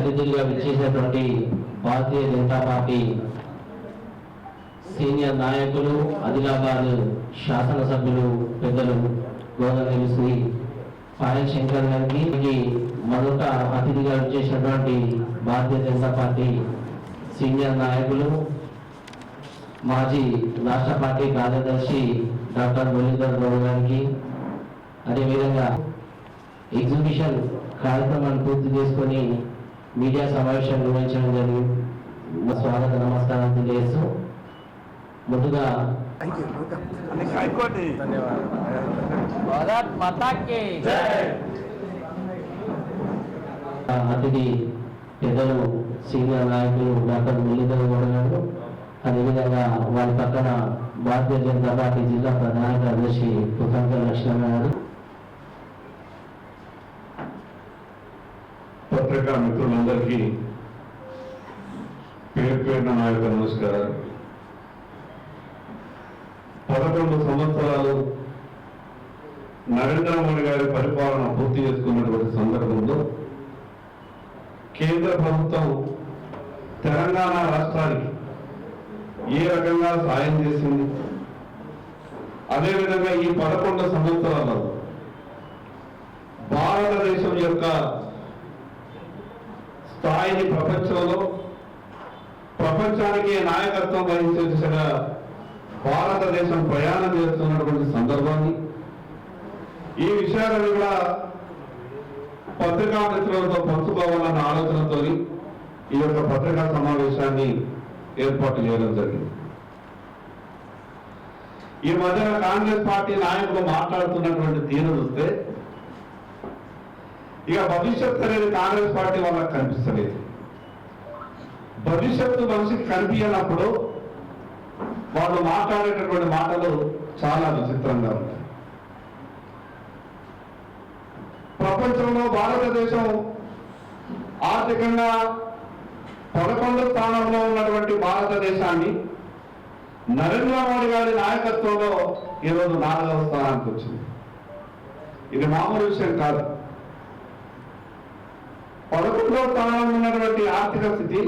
అతిథులుగా విచ్చేసినటువంటి Bharatiya Janata party senior నాయకులు, ఆదిలాబాద్ శాసనసభ్యులు పెద్దలు గోదావరి శ్రీ పాయల్ శంకర్ గారికి మొదట అతిథిగా విచ్చేసినటువంటి భారతీయ జనతా పార్టీ సీనియర్ నాయకులు, మాజీ రాష్ట్ర పార్టీ కార్యదర్శి డాక్టర్ మురళీధర్ గౌడ్ గారికి, అదేవిధంగా ఎగ్జిబిషన్ కార్యక్రమాన్ని పూర్తి చేసుకొని మీడియా సమావేశం నిర్వహించడం జరిగింది. స్వాగత నమస్కారం తెలియజేస్తూ ముందుగా అతిథి పెద్దలు సీనియర్ నాయకులు డాక్టర్ మురళీధర్ గౌడ్ గారు, అదేవిధంగా వారి పక్కన భారతీయ జనతా పార్టీ జిల్లా ప్రధాన కార్యదర్శి పుతంకర్ లక్ష్మణ గారు, పత్రికా మిత్రులందరికీ పేరు పేరున నా యొక్క నమస్కారాలు. 11 సంవత్సరాలు నరేంద్ర మోడీ గారి పరిపాలన పూర్తి చేసుకున్నటువంటి సందర్భంలో కేంద్ర ప్రభుత్వం తెలంగాణ రాష్ట్రానికి ఏ రకంగా సాయం చేసింది, అదేవిధంగా ఈ 11 సంవత్సరాలలో భారతదేశం యొక్క స్థాయిని ప్రపంచానికి నాయకత్వం వహించే దిశగా భారతదేశం ప్రయాణం చేస్తున్నటువంటి సందర్భాన్ని, ఈ విషయాలను కూడా పత్రికా మిత్రులతో పంచుకోవాలన్న ఆలోచనతో ఈ యొక్క పత్రికా సమావేశాన్ని ఏర్పాటు చేయడం జరిగింది. ఈ మధ్యన కాంగ్రెస్ పార్టీ నాయకులు మాట్లాడుతున్నటువంటి తీరు చూస్తే ఇక భవిష్యత్తు అనేది కాంగ్రెస్ పార్టీ వాళ్ళకి కనిపిస్తలేదు. భవిష్యత్తు మనిషికి కనిపించినప్పుడు వాళ్ళు మాట్లాడేటటువంటి మాటలు చాలా విచిత్రంగా ఉంటాయి. ప్రపంచంలో భారతదేశం ఆర్థికంగా 11వ స్థానంలో ఉన్నటువంటి భారతదేశాన్ని నరేంద్ర మోడీ గారి నాయకత్వంలో ఈరోజు 4వ స్థానానికి వచ్చింది. ఇది మామూలు విషయం కాదు. 11వ స్థానంలో ఉన్నటువంటి ఆర్థిక స్థితి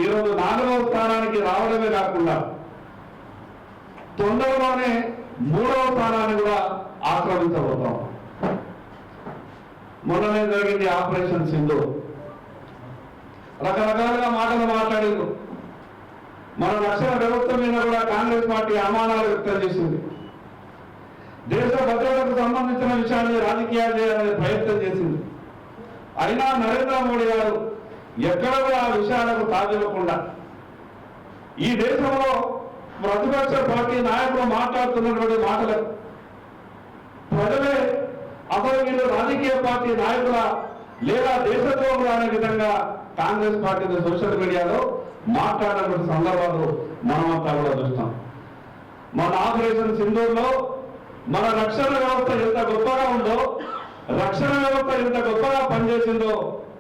ఈరోజు 4వ స్థానానికి రావడమే కాకుండా తొందరలోనే 3వ స్థానాన్ని కూడా ఆక్రమించబోతాం. మొన్ననే జరిగింది ఆపరేషన్ సింధు. రకరకాలుగా మాటలు మాట్లాడింది. మన రక్షణ వ్యవస్థ మీద కూడా కాంగ్రెస్ పార్టీ అనుమానాలు వ్యక్తం చేసింది. దేశ భద్రతకు సంబంధించిన విషయాన్ని రాజకీయాలు చేయాలనే ప్రయత్నం చేసింది. అయినా నరేంద్ర మోడీ గారు ఎక్కడ కూడా ఆ విషయాలకు తావివ్వకుండా ఈ దేశంలో ప్రతిపక్ష పార్టీ నాయకులు మాట్లాడుతున్నటువంటి మాటలు ప్రజలే అసలు వీళ్ళు రాజకీయ పార్టీ నాయకుల లేదా దేశద్రోహులు అనే విధంగా కాంగ్రెస్ పార్టీ సోషల్ మీడియాలో మాట్లాడినటువంటి సందర్భాలు మనమంతా కూడా చూస్తాం. మన ఆపరేషన్ సింధూర్లో మన రక్షణ వ్యవస్థ ఎంత గొప్పగా ఉందో, రక్షణ వ్యవస్థ ఎంత గొప్పగా పనిచేసిందో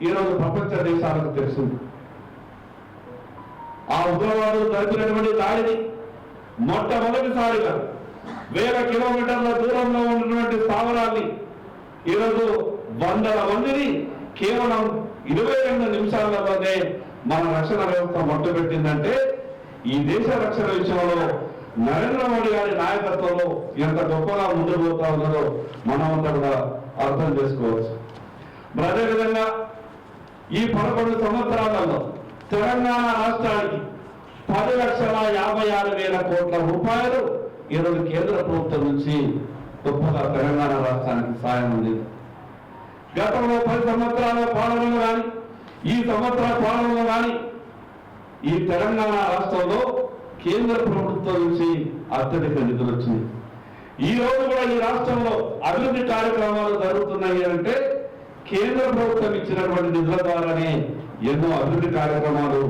ఈరోజు ప్రపంచ దేశాలకు తెలిసింది. ఆ ఉగ్రవాదులు జరిపినటువంటి దాడిని మొట్టమొదటిసారిగా 1000 కిలోమీటర్ల దూరంలో ఉన్నటువంటి స్థావరాన్ని ఈరోజు 100 మందిని కేవలం 22 నిమిషాలలోనే మన రక్షణ వ్యవస్థ మొట్టబెట్టిందంటే ఈ దేశ రక్షణ విషయంలో నరేంద్ర మోడీ గారి నాయకత్వంలో ఎంత గొప్పగా ముందుకు పోతా ఉన్నదో మనమంతా కూడా అర్థం చేసుకోవచ్చు. అదేవిధంగా ఈ 11 సంవత్సరాలలో తెలంగాణ రాష్ట్రానికి 10,56,000 కోట్ల రూపాయలు ఈరోజు కేంద్ర ప్రభుత్వం నుంచి గొప్పగా తెలంగాణ రాష్ట్రానికి సాయం ఉంది. గతంలో 10 సంవత్సరాల పాలనలో కానీ ఈ సంవత్సర పాలనలో కానీ ఈ తెలంగాణ రాష్ట్రంలో కేంద్ర ప్రభుత్వం నుంచి అత్యధిక నిధులు వచ్చింది. ఈ రోజు కూడా ఈ రాష్ట్రంలో అభివృద్ధి కార్యక్రమాలు జరుగుతున్నాయి అంటే కేంద్ర ప్రభుత్వం ఇచ్చినటువంటి నిధుల ద్వారానే ఎన్నో అభివృద్ధి కార్యక్రమాలు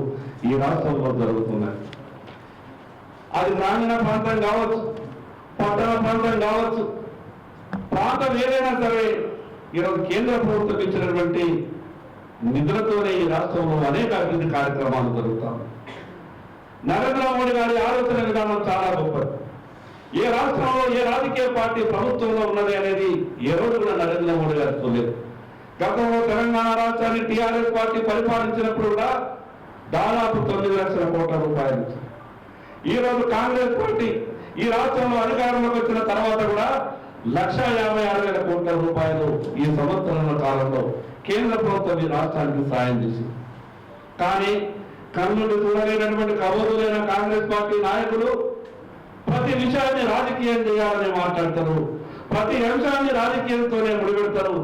ఈ రాష్ట్రంలో జరుగుతున్నాయి. అది గ్రామీణ ప్రాంతం కావచ్చు, పట్టణ ప్రాంతం కావచ్చు, ప్రాంతం ఏదైనా సరే ఈరోజు కేంద్ర ప్రభుత్వం ఇచ్చినటువంటి నిధులతోనే ఈ రాష్ట్రంలో అనేక అభివృద్ధి కార్యక్రమాలు జరుగుతాయి. నరేంద్ర మోడీ గారి ఆలోచన విధానం చాలా గొప్పది. ఏ రాష్ట్రంలో ఏ రాజకీయ పార్టీ ప్రభుత్వంలో ఉన్నది అనేది ఏ రోజు కూడా నరేంద్ర మోడీ గారు చూడలేదు. గతంలో తెలంగాణ రాష్ట్రాన్ని టీఆర్ఎస్ పార్టీ పరిపాలించినప్పుడు కూడా దాదాపు 9 లక్షల కోట్ల రూపాయలు ఇచ్చింది. ఈ రోజు కాంగ్రెస్ పార్టీ ఈ రాష్ట్రంలో అధికారంలోకి వచ్చిన తర్వాత కూడా 1,56,000 కోట్ల రూపాయలు ఈ సంవత్సరాల కాలంలో కేంద్ర ప్రభుత్వం ఈ రాష్ట్రానికి సాయం చేసింది. కానీ కన్నుడు చూడలేనటువంటి కబోదులైన కాంగ్రెస్ పార్టీ నాయకులు ప్రతి విషయాన్ని రాజకీయం చేయాలని మాట్లాడతారు, ప్రతి అంశాన్ని రాజకీయంతోనే ముడిపెడతారు.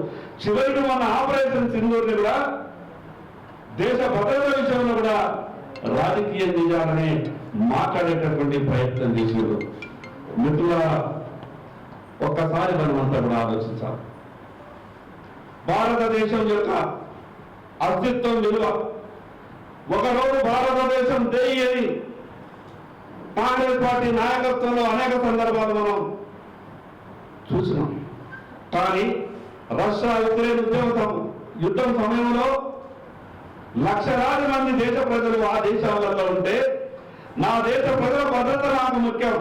చివరికి మన ఆపరేషన్ సింధూర్ని కూడా దేశ భద్రత విషయంలో కూడా రాజకీయం చేయాలని మాట్లాడేటటువంటి ప్రయత్నం చేసేది. మిత్రులారా, ఒక్కసారి మనమంతా కూడా ఆలోచించాలి. భారతదేశం యొక్క అస్తిత్వం విలువ ఒకరోజు భారతదేశం దేయి అని కాంగ్రెస్ పార్టీ నాయకత్వంలో అనేక సందర్భాలు మనం చూసినాం. కానీ రష్యా ఉక్రెయిన్ యుద్ధం సమయంలో లక్షలాది మంది దేశ ప్రజలు ఆ దేశాలలో ఉంటే నా దేశ ప్రజల భద్రత నాకు ముఖ్యం,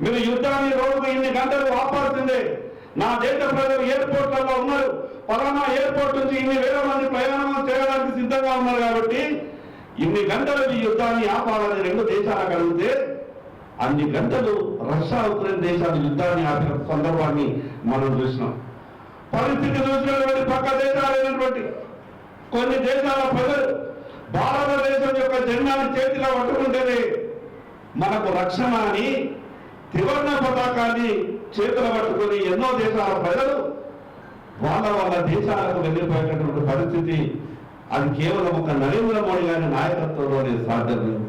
మీరు యుద్ధాన్ని రోజుకు ఇన్ని గంటలు ఆపాల్సిందే, నా దేశ ప్రజలు ఎయిర్పోర్ట్లలో ఉన్నారు, పలానా ఎయిర్పోర్ట్ నుంచి ఇన్ని వేల మంది ప్రయాణం చేయడానికి సిద్ధంగా ఉన్నారు కాబట్టి ఇన్ని గంటలు ఈ యుద్ధాన్ని ఆపాలని రెండు దేశాలకు అడిగితే అన్ని గంటలు రష్యా ఉక్రెయిన్ దేశాలు యుద్ధాన్ని ఆపిన సందర్భాన్ని మనం చూసినాం. పరిస్థితి చూసినటువంటి పక్క దేశాలైనటువంటి కొన్ని దేశాల ప్రజలు భారతదేశం యొక్క జెండాను చేతిలో పట్టుకుంటేనే మనకు రక్షణ అని త్రివర్ణ పతాకాన్ని చేతులు పట్టుకొని ఎన్నో దేశాల ప్రజలు వాళ్ళ దేశాలకు వెళ్ళిపోయేటటువంటి పరిస్థితి అది కేవలం ఒక నరేంద్ర మోడీ గారి నాయకత్వంలోనే సాధ్యమైంది.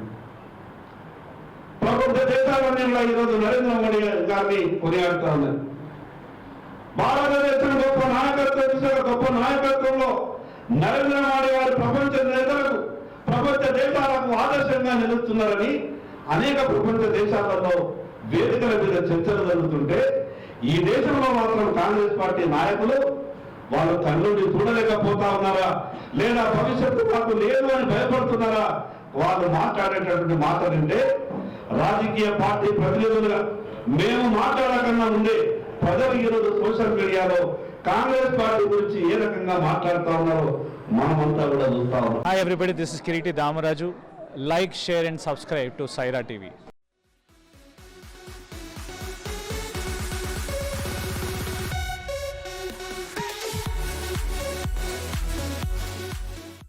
ప్రపంచ దేశాలన్నీ కూడా ఈరోజు నరేంద్ర మోడీ గారిని కొనియాడుతూ ఉన్నాయి. భారతదేశం గొప్ప నాయకత్వంలో నరేంద్ర మోడీ గారు ప్రపంచ నేతలకు ప్రపంచ దేశాలకు ఆదర్శంగా నిలుస్తున్నారని అనేక ప్రపంచ దేశాలలో వేదికల మీద చర్చలు జరుగుతుంటే ఈ దేశంలో మాత్రం కాంగ్రెస్ పార్టీ నాయకులు వాళ్ళు కన్నుండి చూడలేకపోతా ఉన్నారా, లేదా భవిష్యత్తు మాకు లేదు అని భయపడుతున్నారా? వాళ్ళు మాట్లాడేటటువంటి మాటలంటే రాజకీయ పార్టీ ప్రతినిధులుగా మేము మాట్లాడకుండా ఉండే ప్రజలు ఈరోజు సోషల్ మీడియాలో కాంగ్రెస్ పార్టీ గురించి ఏ రకంగా మాట్లాడుతూ ఉన్నారో మనమంతా కూడా చూస్తా ఉన్నాం. Hi everybody, this is Kiriti Damaraju. Like, share and subscribe to Saira TV.